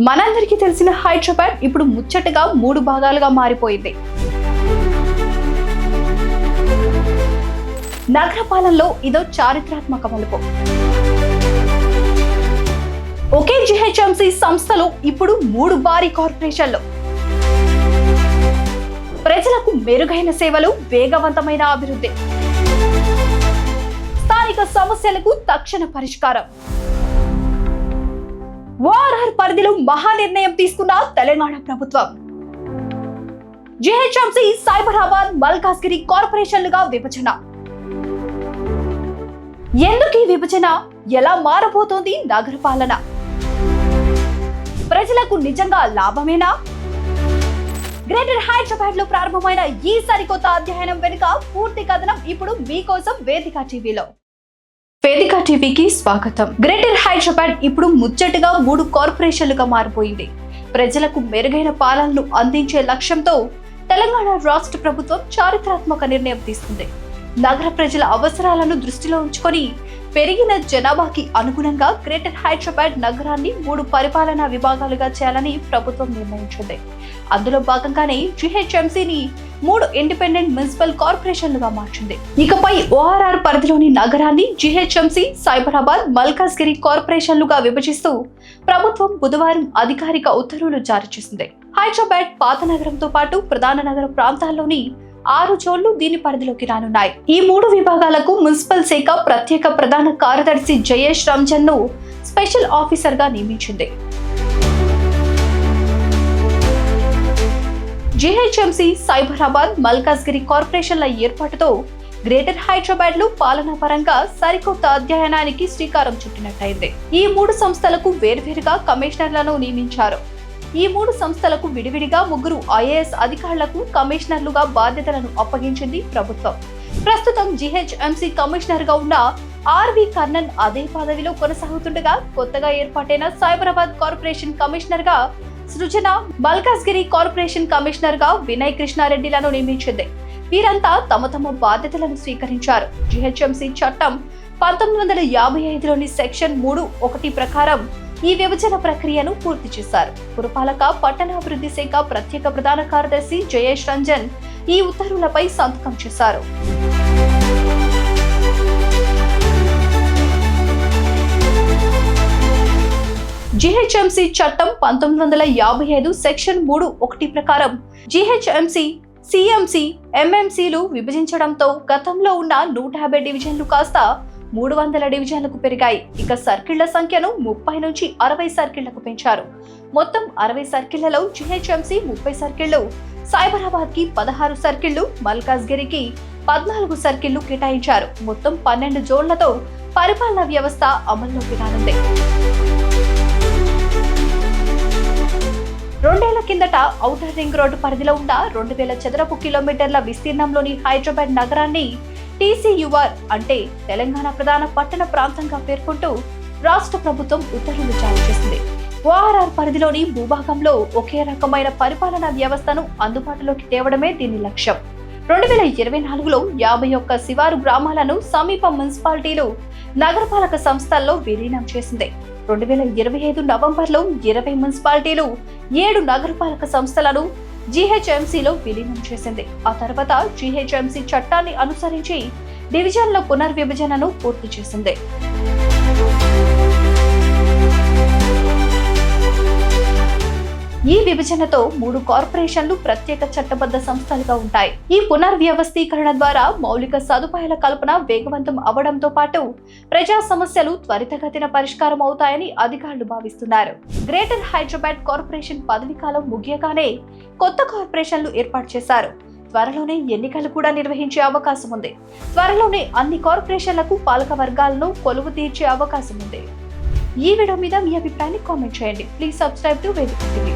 మనందరికీ తెలిసిన హైదరాబాద్ ఇప్పుడు ముచ్చటగా 3 భాగాలుగా మారిపోయింది. నగరపాలనలో ఇదో చారిత్రాత్మక మలుపు. ఒకే జిహెచ్ఎంసి సంస్థలు ఇప్పుడు 3 భారీ కార్పొరేషన్లు. ప్రజలకు మెరుగైన సేవలు, వేగవంతమైన అభివృద్ధి, స్థానిక సమస్యలకు తక్షణ పరిష్కారం. ఓఆర్ఆర్ పరిధిలో మహా నిర్ణయం తీసుకున్న తెలంగాణ ప్రభుత్వం. జిహెచ్ఎంసి, సైబరాబాద్, మల్కాజ్గిరి కార్పొరేషన్లుగా విభజన. ఎందుకు ఈ విభజన? ఎలా మారబోతోంది నగరపాలన? ప్రజలకు నిజంగా లాభమేనా? గ్రేటర్ హైదరాబాద్ లో ప్రారంభమైన ఈ సరికొత్త అధ్యయనం వెనుక పూర్తి కథనం ఇప్పుడు మీకోసం వేదిక టీవీలో. వేదిక టీవీకి స్వాగతం. గ్రేటర్ హైదరాబాద్ ఇప్పుడు ముచ్చటగా 3 కార్పొరేషన్లుగా మారిపోయింది. ప్రజలకు మెరుగైన పాలనను అందించే లక్ష్యంతో తెలంగాణ రాష్ట్ర ప్రభుత్వం చారిత్రాత్మక నిర్ణయం తీసుకుంది. నగర ప్రజల అవసరాలను దృష్టిలో ఉంచుకొని పెరిగిన జనాభాకి అనుగుణంగా గ్రేటర్ హైదరాబాద్ నగరాన్ని 3 పరిపాలనా విభాగాలుగా చేయాలని ప్రభుత్వం నిర్ణయించింది. అందులో భాగంగానే జిహెచ్ఎంసిని 3 ఇండిపెండెంట్ మున్సిపల్ కార్పొరేషన్లుగా మార్చింది. ఇకపై ఓఆర్ఆర్ పరిధిలోని నగరాన్ని జిహెచ్ఎంసి, సైబరాబాద్, మల్కాజ్గిరి కార్పొరేషన్లుగా విభజిస్తూ ప్రభుత్వం బుధవారం అధికారిక ఉత్తర్వులు జారీ చేసింది. హైదరాబాద్ పాత నగరంతో పాటు ప్రధాన నగర ప్రాంతాల్లోని 6 జోన్లు దీని పరిధిలోకి రానున్నాయి. ఈ 3 విభాగాలకు మున్సిపల్ శాఖ ప్రత్యేక ప్రధాన కార్యదర్శి జయేష్ రంజన్ ను స్పెషల్ ఆఫీసర్ గా నియమించింది. జిహెచ్ఎంసి, సైబరాబాద్, మల్కాజ్గిరి కార్పొరేషన్ల ఏర్పాటుతో గ్రేటర్ హైదరాబాద్ లో పాలనా పరంగా సరికొత్త అధ్యయనానికి శ్రీకారం చుట్టినట్టయింది. ఈ 3 సంస్థలకు వేర్వేరుగా కమిషనర్లను నియమించారు. ఈ 3 సంస్థలకు విడివిడిగా 3 ఐఏఎస్ అధికారులకు కమిషనర్లుగా బాధ్యతలను అప్పగించింది ప్రభుత్వం. ప్రస్తుతం జిహెచ్ఎంసి కమిషనర్ గా ఉన్న ఆర్వి కర్ణన్ అదే పదవిలో కొనసాగుతుండగా, కొత్తగా ఏర్పాటైన సైబరాబాద్ కార్పొరేషన్ కమిషనర్ గా సృజన, మల్కాజ్గిరి కార్పొరేషన్ కమిషనర్ గా వినయ్ కృష్ణారెడ్డిలను నియమించింది. వీరంతా తమ తమ బాధ్యతలను స్వీకరించారు. జిహెచ్ఎంసి చట్టం 1955లోని సెక్షన్ 3(1) ప్రకారం ఈ విభజన ప్రక్రియను పూర్తి చేశారు. పురపాలక పట్టణాభివృద్ధి శాఖ ప్రత్యేక ప్రధాన కార్యదర్శి జయేష్ రంజన్ ఈ ఉత్తర్వులపై సంతకం చేశారు. జిహెచ్ఎంసి చట్టం 1955 సెక్షన్ 3(1) ప్రకారం జిహెచ్ఎంసి, సిఎంసి, ఎంఎంసీలు విభజించడంతో గతంలో ఉన్న 150 డివిజన్లు కాస్త 300 డివిజన్లకు పెరిగాయి. ఇక సర్కిళ్ల సంఖ్యను 30 నుంచి 60 సర్కిళ్లకు పెంచారు. మొత్తం 60 సర్కిళ్లలో జిహెచ్ఎంసి 30 సర్కిళ్లు, సైబరాబాద్ కి 16 సర్కిళ్లు, మల్కాజ్గిరికి 14 సర్కిళ్లు కేటాయించారు. మొత్తం 12 జోన్లతో పరిపాలనా వ్యవస్థ అమల్లోకి రానుంది. 2 ఏళ్ల కిందట ఔటర్ రింగ్ రోడ్డు పరిధిలో ఉన్న 2000 చదరపు కిలోమీటర్ల విస్తీర్ణంలోని హైదరాబాద్ నగరాన్ని టీసీయూఆర్ అంటే తెలంగాణ ప్రధాన పట్టణ ప్రాంతంగా పేర్కొంటూ రాష్ట్ర ప్రభుత్వం ఉత్తర్వులు జారీ చేసింది. ఓఆర్ఆర్ పరిధిలోని భూభాగంలో ఒకే రకమైన పరిపాలనా వ్యవస్థను అందుబాటులోకి తేవడమే దీని లక్ష్యం. 2024లో 51 శివారు గ్రామాలను సమీప మున్సిపాలిటీలు, నగరపాలక సంస్థల్లో విలీనం చేసింది. 2025 నవంబర్లో 20 మున్సిపాలిటీలు, 7 నగరపాలక సంస్థలను జిహెచ్ఎంసిలో విలీనం చేసింది. ఆ తర్వాత జిహెచ్ఎంసి చట్టాన్ని అనుసరించి డివిజన్ల పునర్విభజనను పూర్తి చేసింది. ఈ విభజనతో 3 కార్పొరేషన్లు ప్రత్యేక చట్టబద్ధ సంస్థలుగా ఉంటాయి. ఈ పునర్వ్యవస్థీకరణ ద్వారా మౌలిక సదుపాయాల కల్పన వేగవంతం అవడంతో పాటు ప్రజా సమస్యలు త్వరితగతిన పరిష్కారం అవుతాయని అధికారులు భావిస్తున్నారు. గ్రేటర్ హైదరాబాద్ కార్పొరేషన్ పదవీకాలం ముగియగానే కొత్త కార్పొరేషన్లు ఏర్పాటు చేశారు. త్వరలోనే ఎన్నికలు కూడా నిర్వహించే అవకాశం ఉంది. త్వరలోనే అన్ని కార్పొరేషన్లకు పాలక వర్గాలను కొలువు తీర్చే అవకాశం ఉంది. ఈ వీడియో మీద మీ అభిప్రాయాన్ని కామెంట్ చేయండి. ప్లీజ్ సబ్స్క్రైబ్ టు వేదిక టీవీ.